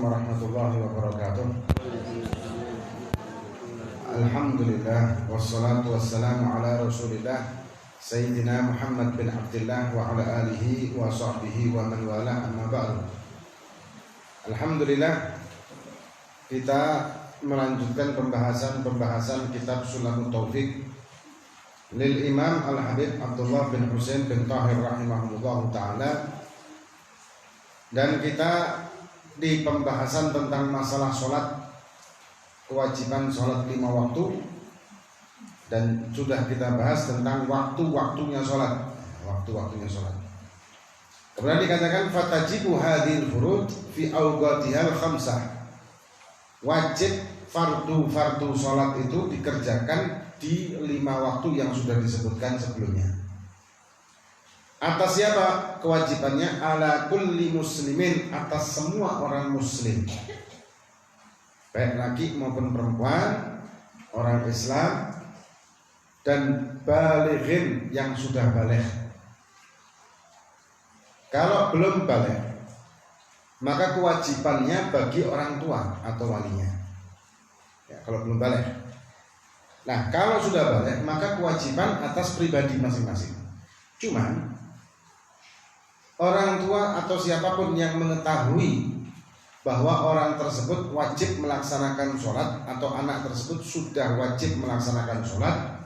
Assalamualaikum warahmatullahi wabarakatuh. Alhamdulillah wassalatu wassalamu ala Rasulillah Sayyidina Muhammad bin Abdullah wa ala alihi wa sahbihi wa man wala, amma ba'du. Alhamdulillah, kita melanjutkan pembahasan kitab Sulamut Taufiq lil Imam Al-Habib Abdullah bin Husain bin Tahir rahimahullah ta'ala. Dan kita di pembahasan tentang masalah sholat, kewajiban sholat 5 waktu, dan sudah kita bahas tentang waktu-waktunya sholat. Kemudian dikatakan fatajibu hadhil furud fi awqatihal khamsah. Wajib fardu sholat itu dikerjakan di 5 waktu yang sudah disebutkan sebelumnya. Atas siapa kewajibannya? Ala kulli muslimin, atas semua orang muslim, baik laki maupun perempuan, orang Islam, dan balighin yang sudah baligh. Kalau belum baligh, maka kewajibannya bagi orang tua atau walinya. Ya, kalau belum baligh. Nah, kalau sudah baligh, maka kewajiban atas pribadi masing-masing. Cuman orang tua atau siapapun yang mengetahui bahwa orang tersebut wajib melaksanakan sholat, atau anak tersebut sudah wajib melaksanakan sholat,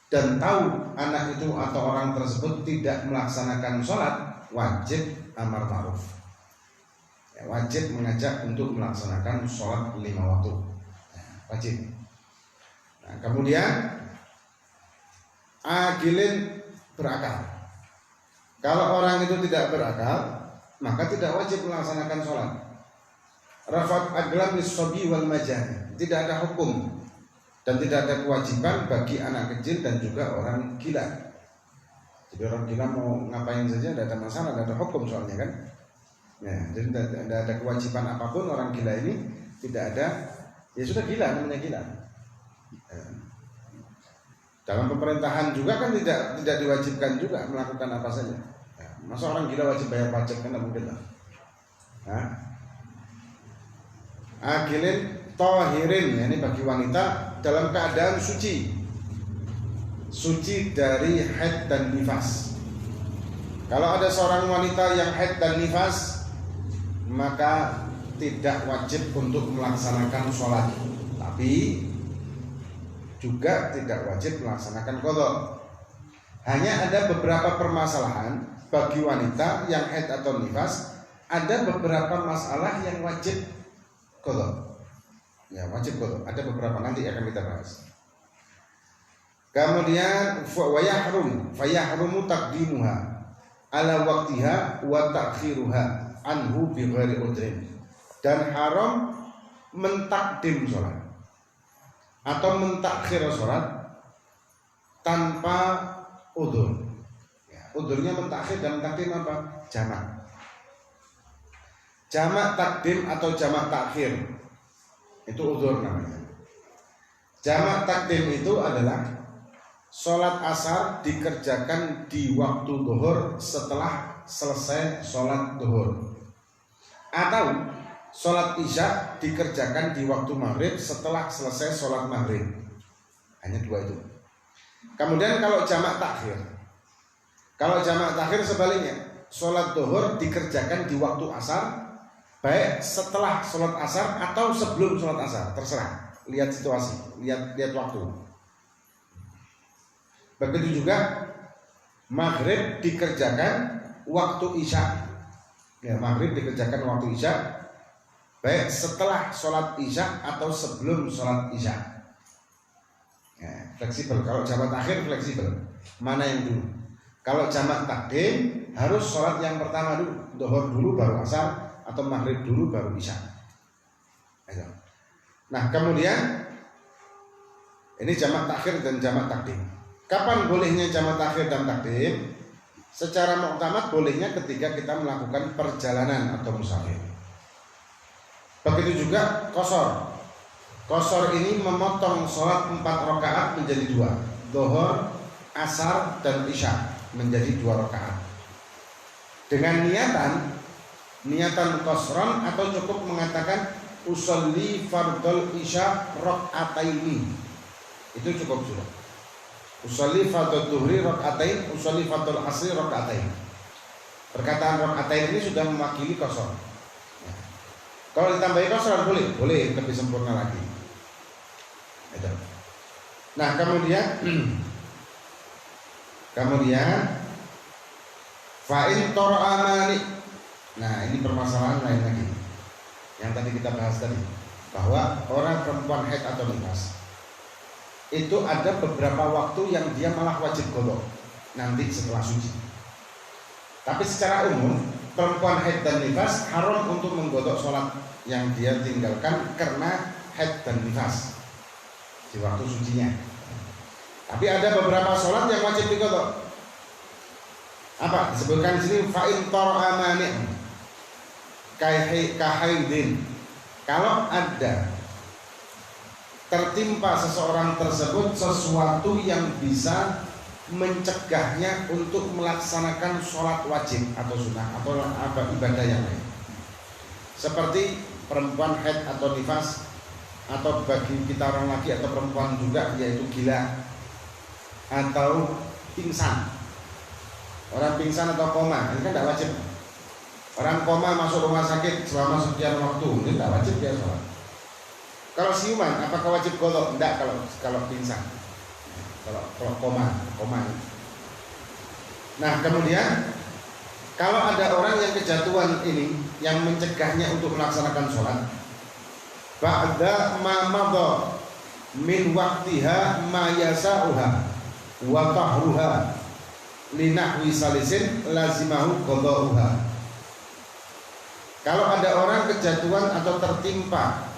dan tahu anak itu atau orang tersebut tidak melaksanakan sholat, wajib amar ma'ruf, ya, wajib mengajak untuk melaksanakan sholat 5 waktu, ya, wajib. Nah, kemudian agilin, berakal. Kalau orang itu tidak berakal, maka tidak wajib melaksanakan sholat. Rafat aglam lis-sobi wal majani, tidak ada hukum dan tidak ada kewajiban bagi anak kecil dan juga orang gila. Jadi orang gila mau ngapain saja tidak ada masalah, tidak ada hukum soalnya kan. Ya, jadi tidak ada kewajiban apapun. Orang gila ini tidak ada, ya sudah gila, namanya gila. Ya. Dalam pemerintahan juga kan tidak diwajibkan juga melakukan apa saja. Ya, masa orang gila wajib bayar pajak, kan tidak mungkin lah. Akilin tohirin, ya, ini bagi wanita dalam keadaan suci dari haid dan nifas. Kalau ada seorang wanita yang haid dan nifas, maka tidak wajib untuk melaksanakan sholat, tapi juga tidak wajib melaksanakan qadha. Hanya ada beberapa permasalahan bagi wanita yang haid atau nifas. Ada beberapa masalah yang wajib qadha. Ya, wajib qadha. Ada beberapa, nanti akan kita bahas. Kemudian fayahrumu taqdimuha ala waqtiha wa ta'khiruha anhu bi ghairi udrin. Dan haram mentakdim sholat atau mentakhir sholat tanpa udzur. Ya, udzurnya mentakhir dan takdim apa? Jamak takdim atau jamak takhir, itu udzur namanya. Jamak takdim itu adalah sholat asar dikerjakan di waktu zuhur setelah selesai sholat zuhur, atau sholat isya dikerjakan di waktu maghrib setelah selesai sholat maghrib. Hanya 2 itu. Kemudian kalau jamak takhir sebaliknya, sholat zuhur dikerjakan di waktu asar, baik setelah sholat asar atau sebelum sholat asar, terserah. Lihat situasi, lihat waktu. Begitu juga maghrib dikerjakan waktu isya. Ya, maghrib dikerjakan waktu isya, baik setelah sholat isya atau sebelum sholat isya. Ya, fleksibel. Kalau jamak takhir fleksibel. Mana yang dulu? Kalau jamak takdim harus sholat yang pertama dulu, zuhur dulu baru asar, atau maghrib dulu baru isya. Nah, kemudian ini jamak takhir dan jamak takdim. Kapan bolehnya jamak takhir dan takdim? Secara muktamad bolehnya ketika kita melakukan perjalanan atau musafir. Begitu juga qashar. Qashar ini memotong sholat 4 rakaat menjadi 2. Zuhur, asar, dan isya menjadi 2 rakaat. Dengan niatan niatan qasran atau cukup mengatakan usolli fardhul isya rakaataini. Itu cukup sudah. Usolli fardhul dhuhri rakaatain, usolli fardhul asri rakaatain. Perkataan rakaatain ini sudah mewakili qasr. Ya. Kalau ditambahi qasran boleh lebih sempurna lagi. Itu. Nah, kemudian fa'in tor'amani. Nah, ini permasalahan lain lagi yang tadi kita bahas tadi, bahwa orang perempuan haid atau nifas itu ada beberapa waktu yang dia malah wajib qadha nanti setelah suci. Tapi secara umum perempuan haid dan nifas haram untuk menggodok sholat yang dia tinggalkan karena haid dan nifas di waktu sucinya. Tapi ada beberapa sholat yang wajib diqadha. Apa? Disebutkan di sini fa'in tor'amani kahaidin. Kalau ada tertimpa seseorang tersebut sesuatu yang bisa mencegahnya untuk melaksanakan sholat wajib atau sunnah atau ibadah yang lain, seperti perempuan haid atau nifas, atau bagi kita orang laki atau perempuan juga yaitu gila atau pingsan. Orang pingsan atau koma ini kan tidak wajib. Orang koma masuk rumah sakit selama sekian waktu ini tidak wajib dia sholat. Kalau siuman apakah wajib qadha? Tidak kalau pingsan. Kalau koma. Nah, kemudian kalau ada orang yang kejatuhan ini yang mencegahnya untuk melaksanakan sholat, ba'da ma madha min waqtiha ma yasa'uha wa tahruha linahwi salisin lazimahu qadha'uha. Kalau ada orang kejatuhan atau tertimpa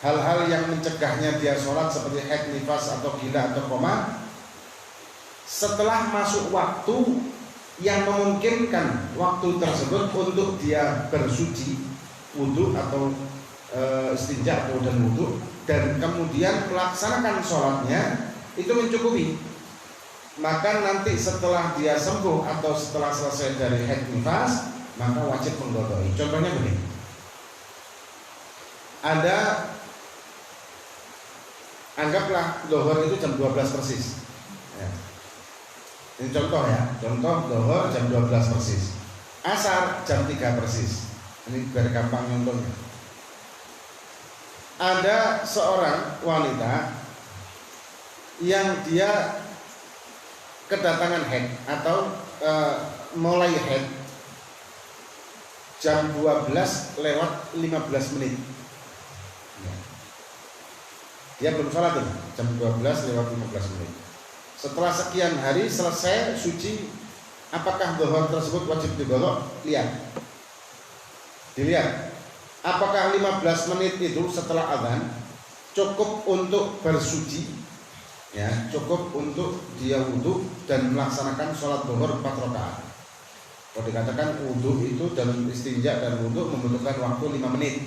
hal-hal yang mencegahnya dia sholat seperti haid, nifas atau gila atau koma, setelah masuk waktu yang memungkinkan waktu tersebut untuk dia bersuci, wudhu atau istinja atau dan wudhu, dan kemudian melaksanakan sholatnya, itu mencukupi. Maka nanti setelah dia sembuh atau setelah selesai dari haid nifas, maka wajib mengqadha'i. Contohnya begini, ada, anggaplah dhuhur itu jam 12 persis ya. Ini contoh ya, contoh dhuhur jam 12 persis, asar jam 3 persis. Ini biar gampang contohnya. Ada seorang wanita yang dia kedatangan haid atau mulai haid jam 12:15. Dia belum sholat tuh, jam 12:15. Setelah sekian hari selesai suci, apakah dhuhur tersebut wajib diqadha? Dilihat apakah 15 menit itu setelah adzan cukup untuk bersuci, ya, cukup untuk dia wudhu dan melaksanakan sholat dhuhur 4 rakaat. Kalau dikatakan wudhu itu dan istinja dan wudhu membutuhkan waktu 5 menit.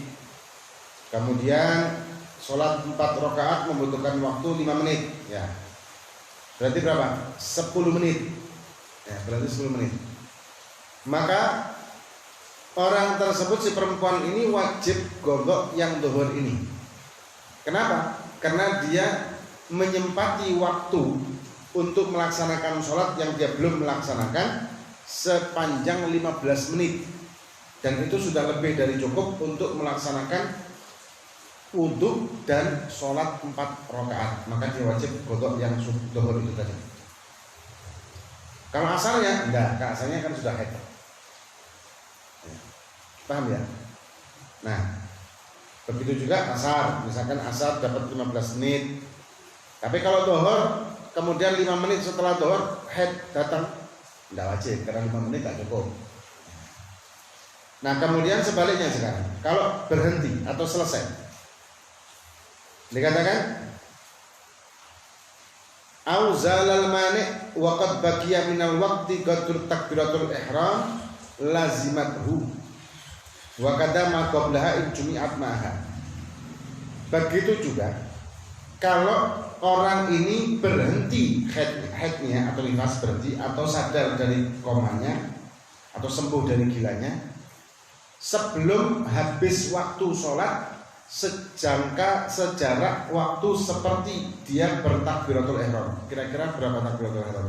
Kemudian sholat 4 rakaat membutuhkan waktu 5 menit, ya. Berarti berapa? 10 menit. Ya, berarti 10 menit. Maka orang tersebut, si perempuan ini wajib qadha yang dhuhur ini. Kenapa? Karena dia menyempati waktu untuk melaksanakan sholat yang dia belum melaksanakan sepanjang 15 menit, dan itu sudah lebih dari cukup untuk melaksanakan wudhu dan sholat 4 rakaat. Maka dia wajib qadha yang dhuhur itu tadi. Kalau asalnya enggak, asalnya kan sudah haid. Paham ya? Nah, begitu juga asar. Misalkan asar dapat 15 menit. Tapi kalau dhuhur kemudian 5 menit setelah dhuhur haid datang, tidak wajib karena 5 menit tak cukup. Nah, kemudian sebaliknya sekarang, kalau berhenti atau selesai, dikatakan auzalal mani' wa qad baqiya minal waqti qadur takbiratul ihram lazimathu wa kadama qablaha jumi'at ma'ha. Begitu juga kalau orang ini berhenti haidnya atau nifas berhenti atau sadar dari komanya atau sembuh dari gilanya, sebelum habis waktu sholat sejarak waktu seperti dia bertakbiratul ihram. Kira-kira berapa takbiratul ihram?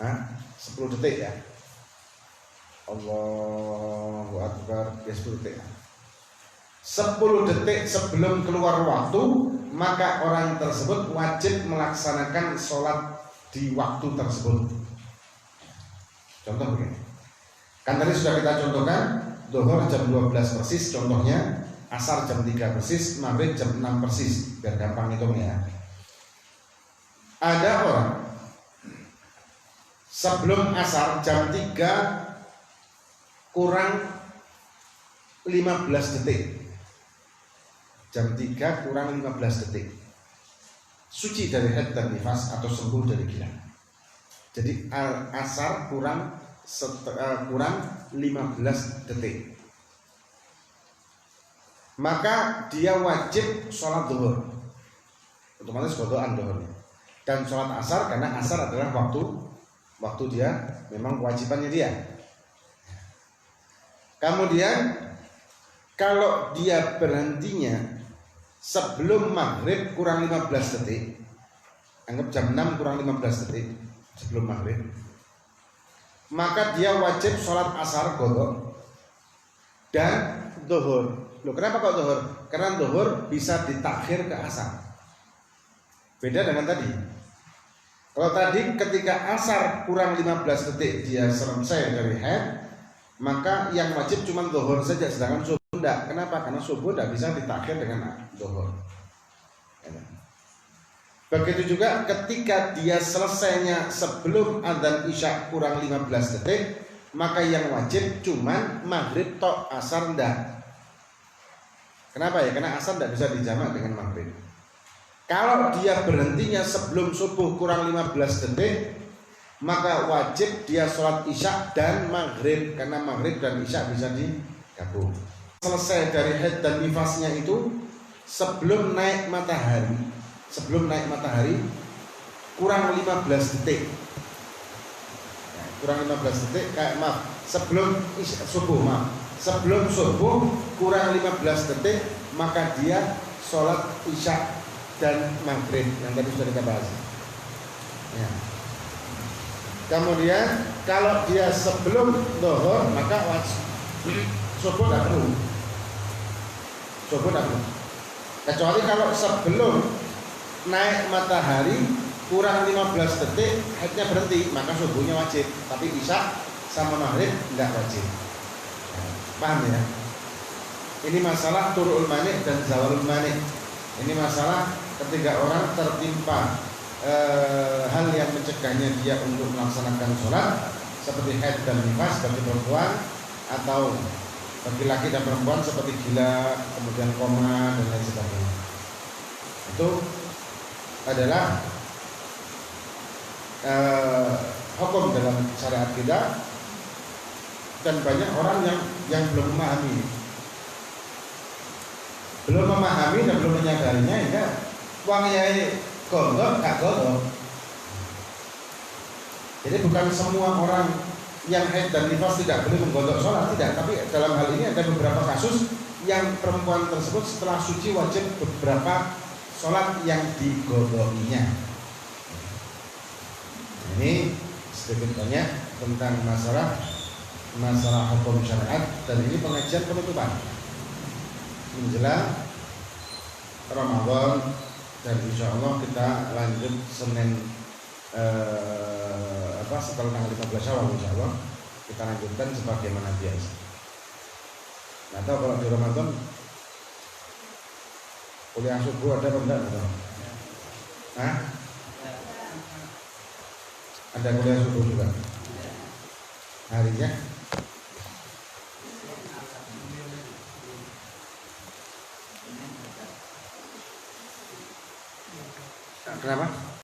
10 detik ya. Allahu Akbar, ya 10 detik. 10 detik sebelum keluar waktu, maka orang tersebut wajib melaksanakan sholat di waktu tersebut. Contoh begini, kan tadi sudah kita contohkan, Zuhur jam 12 persis contohnya, Asar jam 3 persis, Maghrib jam 6 persis, biar gampang hitungnya. Ada orang sebelum Asar jam 3 kurang 15 detik, jam 3 kurang 15 detik suci dari haid dan nifas atau sembuh dari gila. Jadi asar kurang 15 detik, maka dia wajib sholat zuhur, otomatis kodoan zuhurnya, dan sholat asar karena asar adalah waktu dia memang kewajibannya dia. Kemudian kalau dia berhentinya sebelum maghrib kurang 15 detik, anggap jam 6 kurang 15 detik sebelum maghrib, maka dia wajib sholat asar qadha dan zuhur. Loh, kenapa kok zuhur? Karena zuhur bisa ditakhir ke asar. Beda dengan tadi. Kalau tadi ketika asar kurang 15 detik dia selesai dari haid, maka yang wajib cuma zuhur saja, sedangkan subuh tidak. Kenapa? Karena subuh tidak bisa ditakhir dengan zuhur. Begitu juga ketika dia selesainya sebelum adzan isya kurang 15 detik, maka yang wajib cuma maghrib tok, asar ndak. Kenapa ya? Karena asar ndak bisa dijamak dengan maghrib. Kalau dia berhentinya sebelum subuh kurang 15 detik, maka wajib dia sholat isya dan maghrib, karena maghrib dan isya bisa digabung. Selesai dari haid dan nifasnya itu sebelum naik matahari, kurang 15 detik. Kurang 15 detik, sebelum subuh kurang 15 detik, maka dia sholat isya dan maghrib yang tadi sudah kita bahas. Ya. Kemudian kalau dia sebelum zuhur, maka subuh tidak perlu. Kecuali kalau sebelum naik matahari kurang 15 detik haidnya berhenti, maka subuhnya wajib, tapi isya sama maghrib tidak wajib. Paham ya? Ini masalah turul manik dan zawalul manik. Ini masalah ketika orang tertimpa hal yang mencegahnya dia untuk melaksanakan sholat, seperti haid dan nifas bagi perempuan, atau bagi laki dan perempuan seperti gila, kemudian koma dan lain sebagainya. Itu adalah hukum dalam syariat kita, dan banyak orang yang belum memahami dan belum menyadarinya, hingga wong yai gondok gak gondok. Jadi bukan semua orang yang haid dan nifas tidak boleh menggodok sholat, tidak. Tapi dalam hal ini ada beberapa kasus yang perempuan tersebut setelah suci wajib beberapa sholat yang digodokinya. Ini sedikit banyak tentang masalah hukum syariat, dan ini pengajian penutupan menjelang Ramadan, dan insya Allah kita lanjut Senin setelah tanggal 15 Syawal, insya Allah kita lanjutkan sebagaimana biasa. Nah, tahu kalau di Ramadan kuliah subuh ada apa enggak? Ada kuliah subuh juga harinya. Kenapa?